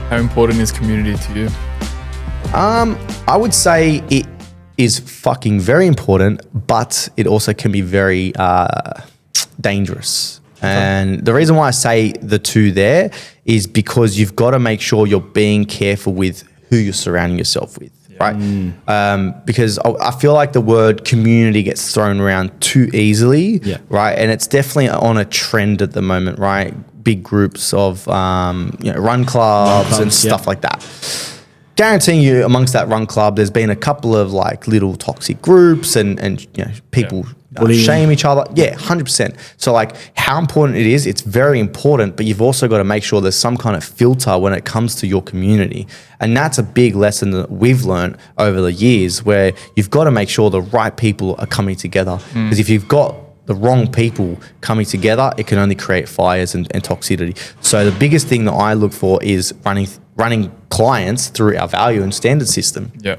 How important is community to you? I would say it is fucking very important, but it also can be very dangerous. And the reason why I say the two there is because you've got to make sure you're being careful with who you're surrounding yourself with, right? Because I feel like the word community gets thrown around too easily, right? And it's definitely on a trend at the moment, right? Big groups of run clubs and stuff like that. Guaranteeing you amongst that run club, there's been a couple of like little toxic groups and people shame each other. Yeah, 100%. So like how important it is, it's very important, but you've also got to make sure there's some kind of filter when it comes to your community. And that's a big lesson that we've learned over the years, where you've got to make sure the right people are coming together. Because if you've got the wrong people coming together, it can only create fires and toxicity. So the biggest thing that I look for is running clients through our value and standard system. Yeah.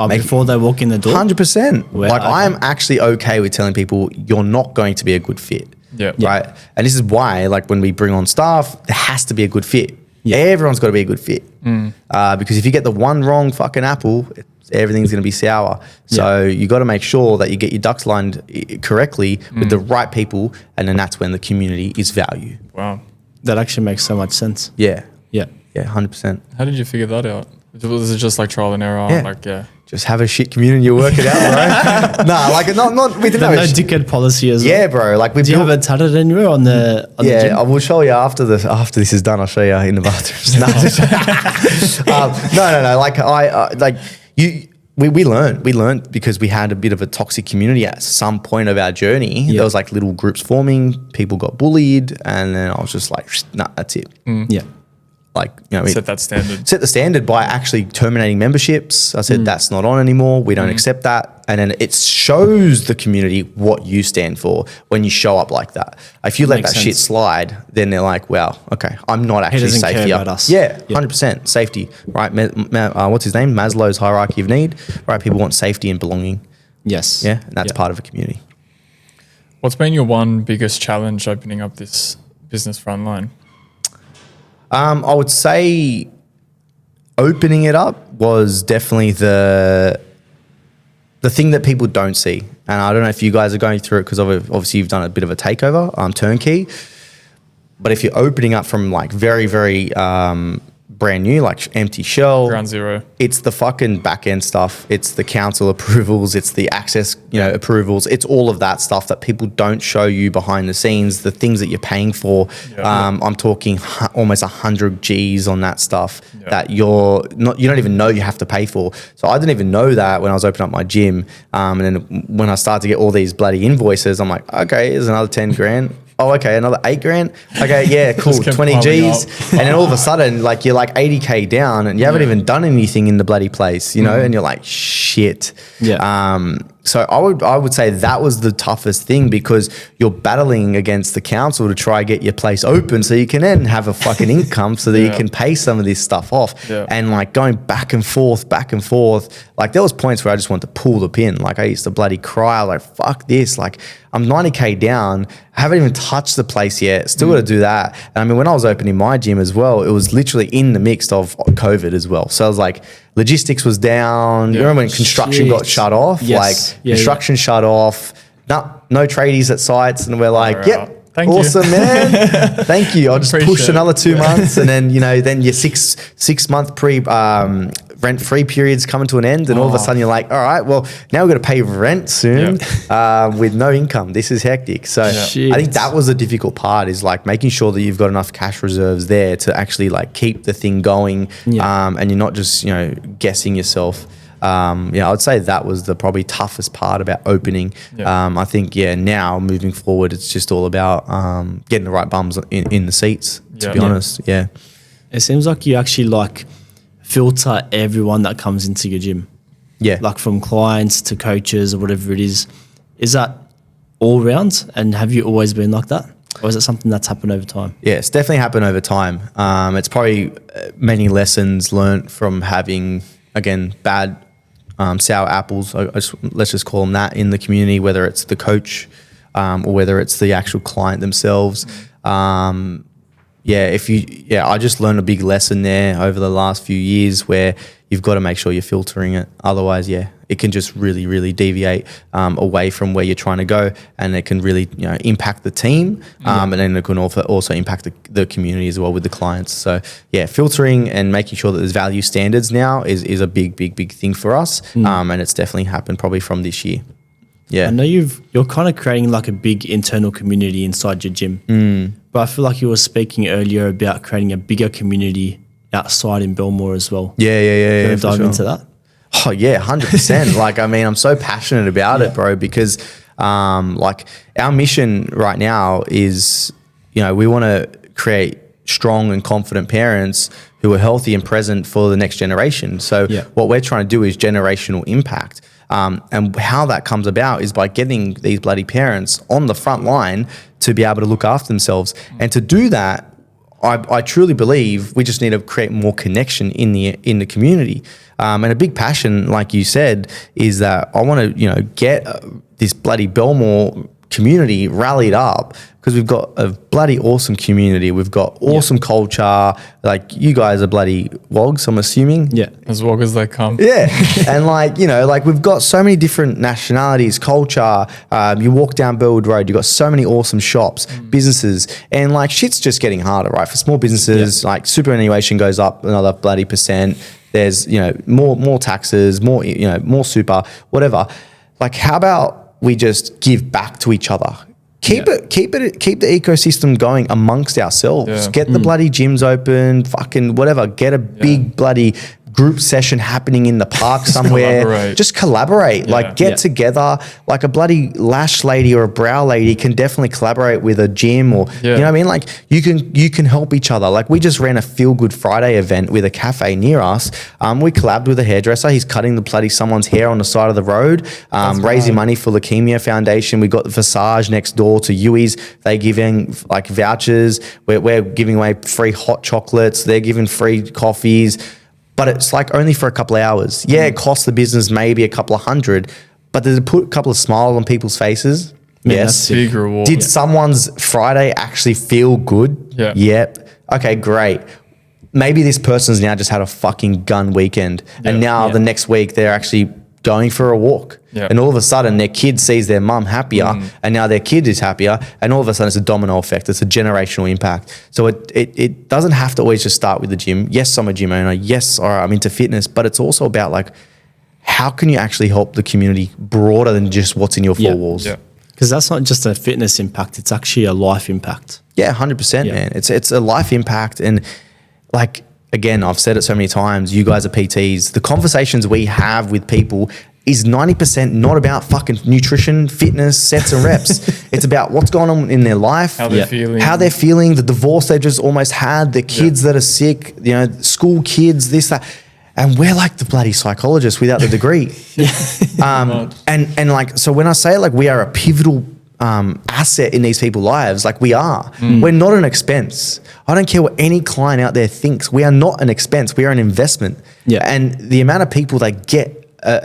Before they walk in the door? 100%. Like I am actually okay with telling people you're not going to be a good fit. Yeah. Right. And this is why, like when we bring on staff, there has to be a good fit. Yeah. Everyone's got to be a good fit. Because if you get the one wrong fucking apple, everything's going to be sour. So you got to make sure that you get your ducks lined correctly with the right people, and then that's when the community is value. Wow. That actually makes so much sense. Yeah. Yeah. Yeah, 100%. How did you figure that out? Was it just like trial and error? Yeah. Just have a shit community, you work it out, bro. Nah, like not we didn't No dickhead policy as well. Yeah, bro. Like we do you have it tatted anywhere on the gym? I will show you after this is done. I'll show you in the bathroom. No. Like we learned because we had a bit of a toxic community at some point of our journey. There was like little groups forming, people got bullied, and then I was just like, nah, that's it. Yeah. Like, set that standard. Set the standard by actually terminating memberships. I said, that's not on anymore. We don't accept that. And then it shows the community what you stand for when you show up like that. If you let that shit slide, then they're like, wow, okay, I'm not actually safe here. About us. Yeah, 100% safety, right? What's his name? Maslow's hierarchy of need, right? People want safety and belonging. Yes. Yeah, and that's part of a community. What's been your one biggest challenge opening up this business Frontline? I would say opening it up was definitely the thing that people don't see. And I don't know if you guys are going through it because obviously you've done a bit of a takeover, turnkey. But if you're opening up from like very, very brand new, like empty shell. Ground zero. It's the fucking back end stuff. It's the council approvals. It's the access, approvals. It's all of that stuff that people don't show you behind the scenes, the things that you're paying for. I'm talking almost 100 G's on that stuff that you don't even know you have to pay for. So I didn't even know that when I was opening up my gym. And then when I started to get all these bloody invoices, I'm like, okay, here's another 10 grand. Oh, okay, another 8 grand. Okay, yeah, cool, 20 G's. And then all of a sudden, like you're like 80K down and you haven't even done anything in the bloody place, and you're like, shit. Yeah. So I would say that was the toughest thing because you're battling against the council to try get your place open so you can then have a fucking income so that you can pay some of this stuff off. Yeah. And like going back and forth, like there was points where I just wanted to pull the pin. Like I used to bloody cry, like fuck this. Like I'm 90K down. I haven't even touched the place yet. Still got to do that. And I mean, when I was opening my gym as well, it was literally in the mix of COVID as well. So I was like, logistics was down. You remember when construction got shut off? Yes. Like construction shut off. No tradies at sites. And we're like, Thank awesome, you. man. Thank you. I'll just push another 2 months. And then, then your six month rent-free period's coming to an end, and all of a sudden you're like, all right, well, now we've got to pay rent soon with no income. This is hectic. So I think that was the difficult part, is like making sure that you've got enough cash reserves there to actually like keep the thing going, and you're not just, guessing yourself. I would say that was the probably toughest part about opening. I think, now moving forward, it's just all about getting the right bums in the seats, to be honest. Yeah. It seems like you actually like filter everyone that comes into your gym. Yeah. Like from clients to coaches or whatever it is. Is that all round? And have you always been like that? Or is it something that's happened over time? Yeah, it's definitely happened over time. It's probably many lessons learned from having, again, bad sour apples, let's just call them that, in the community, whether it's the coach or whether it's the actual client themselves. I just learned a big lesson there over the last few years where you've got to make sure you're filtering it. Otherwise, it can just really, really deviate away from where you're trying to go, and it can really, impact the team, and then it can also impact the community as well with the clients. So filtering and making sure that there's value standards now is a big thing for us, and it's definitely happened probably from this year. Yeah, I know you're kind of creating like a big internal community inside your gym, but I feel like you were speaking earlier about creating a bigger community outside in Belmore as well. Yeah. Want to dive into that? Oh yeah, 100%. Like, I mean, I'm so passionate about it, bro, because like our mission right now is, we want to create strong and confident parents who are healthy and present for the next generation. So what we're trying to do is generational impact. And how that comes about is by getting these bloody parents on the front line to be able to look after themselves. And to do that, I truly believe we just need to create more connection in the community. And a big passion, like you said, is that I want to, get this bloody Belmore community rallied up, because we've got a bloody awesome community. We've got awesome culture. Like, you guys are bloody wogs, I'm assuming. Yeah. As wog as they come. Yeah. And like we've got so many different nationalities, culture. You walk down Burwood Road, you've got so many awesome shops, businesses, and like shit's just getting harder, right? For small businesses, like superannuation goes up another bloody %. There's, more taxes, more super, whatever. Like, how about we just give back to each other? Keep the ecosystem going amongst ourselves. Yeah. Get the bloody gyms open, fucking whatever. Get a big bloody group session happening in the park somewhere. Just collaborate. Like, get together. Like, a bloody lash lady or a brow lady can definitely collaborate with a gym, or you know what I mean? Like, you can help each other. Like, we just ran a Feel Good Friday event with a cafe near us. We collabed with a hairdresser. He's cutting the bloody someone's hair on the side of the road, raising money for Leukemia Foundation. We got the Visage next door to Yui's. They giving like vouchers. We're giving away free hot chocolates. They're giving free coffees. But it's like only for a couple of hours. Yeah, it costs the business maybe a couple of $100, but does it put a couple of smiles on people's faces? Yes. Big reward. Did someone's Friday actually feel good? Yeah. Yep. Okay, great. Maybe this person's now just had a fucking gun weekend, and now the next week they're actually going for a walk. Yeah. And all of a sudden their kid sees their mum happier, and now their kid is happier, and all of a sudden it's a domino effect. It's a generational impact. So it doesn't have to always just start with the gym. Yes, I'm a gym owner. Yes, all right, I'm into fitness, but it's also about like, how can you actually help the community broader than just what's in your four walls? Yeah. Because that's not just a fitness impact, it's actually a life impact. Yeah, 100%, man. It's a life impact. And like, again, I've said it so many times, you guys are PTs. The conversations we have with people is 90% not about fucking nutrition, fitness, sets and reps. It's about what's going on in their life, How they're feeling, the divorce they just almost had, the kids that are sick, school kids, this, that. And we're like the bloody psychologists without the degree. And like, so when I say like we are a pivotal asset in these people's lives, like we are. We're not an expense. I don't care what any client out there thinks. We are not an expense. We are an investment. Yeah. And the amount of people that get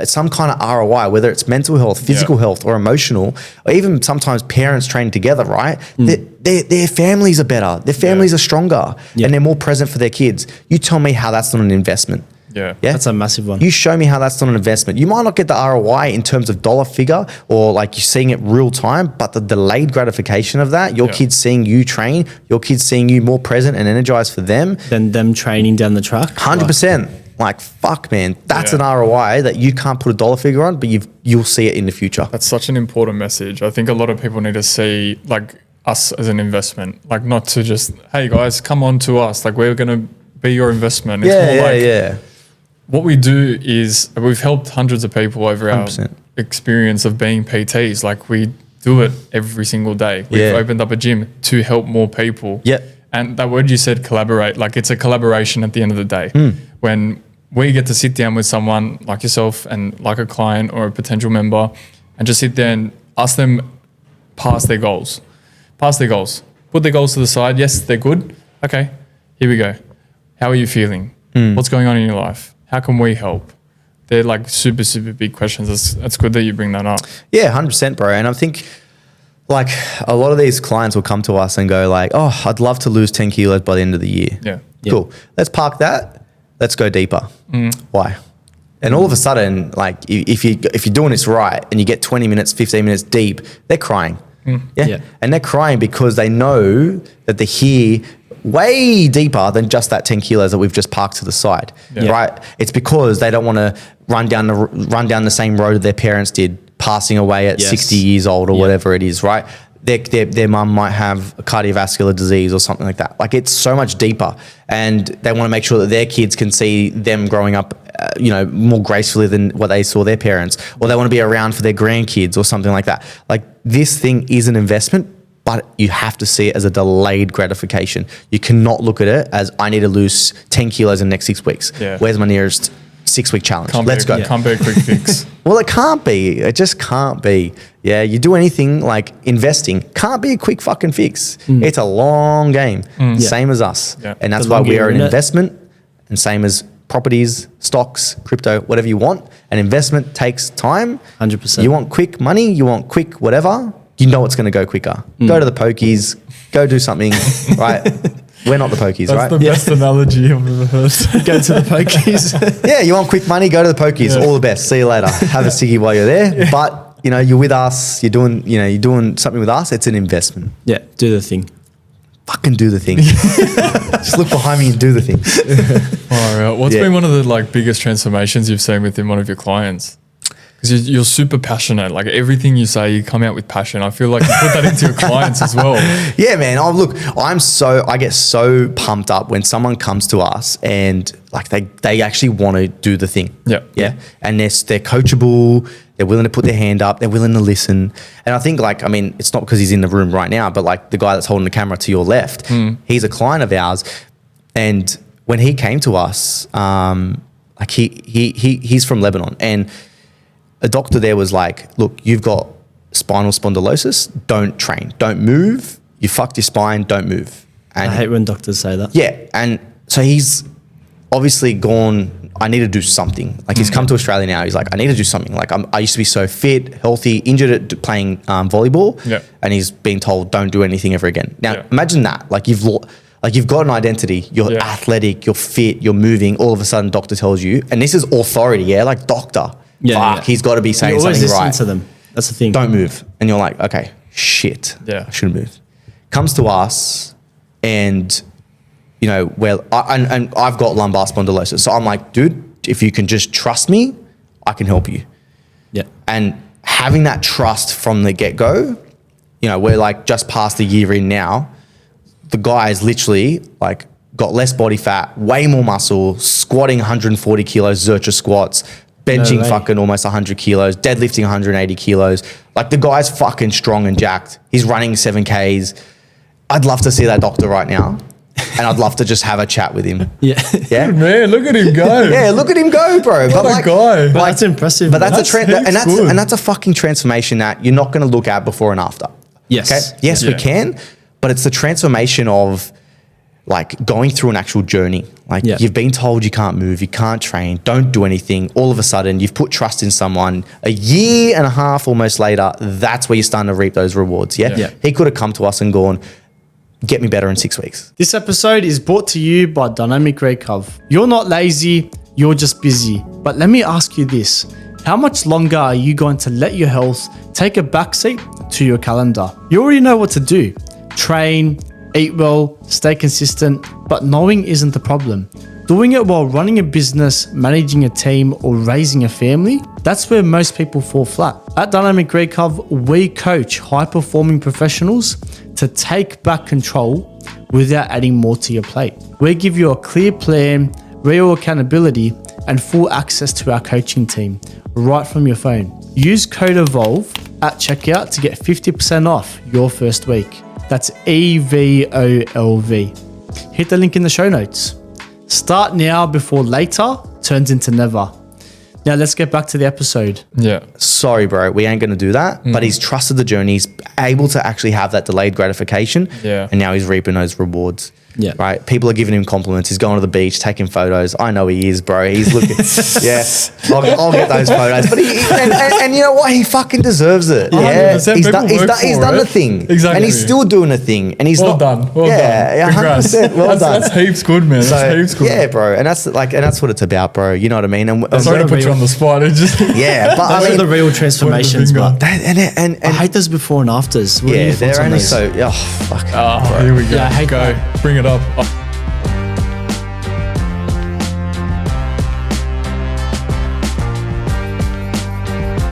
some kind of ROI, whether it's mental health, physical health, or emotional, or even sometimes parents train together, right? Their families are better. Their families are stronger, and they're more present for their kids. You tell me how that's not an investment. Yeah. That's a massive one. You show me how that's not an investment. You might not get the ROI in terms of dollar figure, or like you're seeing it real time, but the delayed gratification of that, your kids seeing you train, your kids seeing you more present and energized for them. Than them training down the track. 100%. Like, fuck, man, that's an ROI that you can't put a dollar figure on, but you'll see it in the future. That's such an important message. I think a lot of people need to see like us as an investment, like not to just, hey guys, come on to us. Like, we're going to be your investment. It's what we do is we've helped hundreds of people over 100%. Our experience of being PTs. Like, we do it every single day. We've opened up a gym to help more people. And that word you said, collaborate, like it's a collaboration at the end of the day. When we get to sit down with someone like yourself and like a client or a potential member and just sit there and ask them past their goals. Put their goals to the side. Yes, they're good. Okay, here we go. How are you feeling? What's going on in your life? How can we help? They're like super, super big questions. It's good that you bring that up. Yeah, 100%, bro. And I think Like a lot of these clients will come to us and go like, oh, I'd love to lose 10 kilos by the end of the year. Yeah. Cool. Let's park that. Let's go deeper. Why? And all of a sudden, like if you're doing this right and you get 20 minutes, 15 minutes deep, they're crying. Yeah. And they're crying because they know that they're here way deeper than just that 10 kilos that we've just parked to the side, right? It's because they don't want to run down the same road that their parents did, passing away at 60 years old or whatever it is, right? Their mum might have a cardiovascular disease or something like that. Like it's so much deeper, and they want to make sure that their kids can see them growing up, more gracefully than what they saw their parents, or they want to be around for their grandkids or something like that. Like this thing is an investment, but you have to see it as a delayed gratification. You cannot look at it as I need to lose 10 kilos in the next 6 weeks. Yeah. Where's my nearest 6-week challenge? Let's go. Can't be a quick fix. Well, it can't be. It just can't be. Yeah, you do anything like investing, can't be a quick fucking fix. It's a long game, same as us. Yeah. And that's why we are an investment, and same as properties, stocks, crypto, whatever you want. An investment takes time. 100%. You want quick money, you want quick whatever, you know it's going to go quicker. Go to the pokies, go do something, right? We're not the pokies, right? That's the best analogy I've ever heard. Go to the pokies. Yeah, you want quick money, go to the pokies. All the best. See you later. Have a ciggy while you're there. But you're with us. You're doing something with us. It's an investment. Yeah, do the thing. Fucking do the thing. Just look behind me and do the thing. All right. What's been one of the biggest transformations you've seen within one of your clients? Because you're super passionate. Like everything you say, you come out with passion. I feel like you put that into your clients as well. Yeah, man. Oh, look, I get so pumped up when someone comes to us and like they actually want to do the thing. Yeah. And they're coachable. They're willing to put their hand up. They're willing to listen. And I think it's not because he's in the room right now, but like the guy that's holding the camera to your left, he's a client of ours. And when he came to us, he's from Lebanon, and a doctor there was like, look, you've got spinal spondylosis. Don't train. Don't move. You fucked your spine. Don't move. And I hate when doctors say that. Yeah. And so he's obviously gone, I need to do something. Like he's come to Australia now. He's like, I need to do something. Like I used to be so fit, healthy, injured at playing volleyball. Yeah. And he's being told, don't do anything ever again. Now imagine that. Like you've got an identity. You're athletic. You're fit. You're moving. All of a sudden, doctor tells you, and this is authority. Yeah. Like doctor. He's got to be saying something right. To them. That's the thing. Don't move. And you're like, okay, shit. Yeah. I should have moved. Comes to us and, I've got lumbar spondylosis. So I'm like, dude, if you can just trust me, I can help you. Yeah. And having that trust from the get-go, we're like just past a year in now, the guy is literally like got less body fat, way more muscle, squatting 140 kilos, Zercher squats, benching fucking almost 100 kilos, deadlifting 180 kilos. Like the guy's fucking strong and jacked. He's running 7Ks. I'd love to see that doctor right now. And I'd love to just have a chat with him. Yeah. Yeah. Man, look at him go. Yeah, look at him go, bro. What a guy. But that's impressive. But that's a fucking transformation that you're not going to look at before and after. Yes. Okay? Yes, we can. But it's the transformation of like going through an actual journey. Like you've been told you can't move, you can't train, don't do anything. All of a sudden you've put trust in someone. A year and a half almost later, that's where you're starting to reap those rewards. Yeah. He could have come to us and gone, get me better in 6 weeks. This episode is brought to you by Dynamic Recov. You're not lazy, you're just busy. But let me ask you this. How much longer are you going to let your health take a backseat to your calendar? You already know what to do. Train, eat well, stay consistent, but knowing isn't the problem. Doing it while running a business, managing a team, or raising a family, that's where most people fall flat. At Dynamic Recov, we coach high-performing professionals to take back control without adding more to your plate. We give you a clear plan, real accountability, and full access to our coaching team right from your phone. Use code EVOLVE at checkout to get 50% off your first week. That's EVOLV. Hit the link in the show notes. Start now before later turns into never. Now let's get back to the episode. Yeah. Sorry, bro, we ain't going to do that. But he's trusted the journey. He's able to actually have that delayed gratification. Yeah. And now he's reaping those rewards. Yeah. Right. People are giving him compliments. He's going to the beach, taking photos. I know he is, bro. He's looking. Yeah. I'll get those photos. But and you know what? He fucking deserves it. Yeah. He's done the thing. Exactly. And he's still doing a thing. And he's well not done. Well yeah, done. 100%. Well done. That's heaps good, man. That's heaps good. Yeah, bro. And that's what it's about, bro. You know what I mean? And Sorry to put you on the spot. It just yeah, but Those are the real transformations, but and I hate those before and afters. What are yeah, your thoughts they're on only those? so. Oh, fuck. oh, here we go. Yeah, I hate go. that. Bring it up.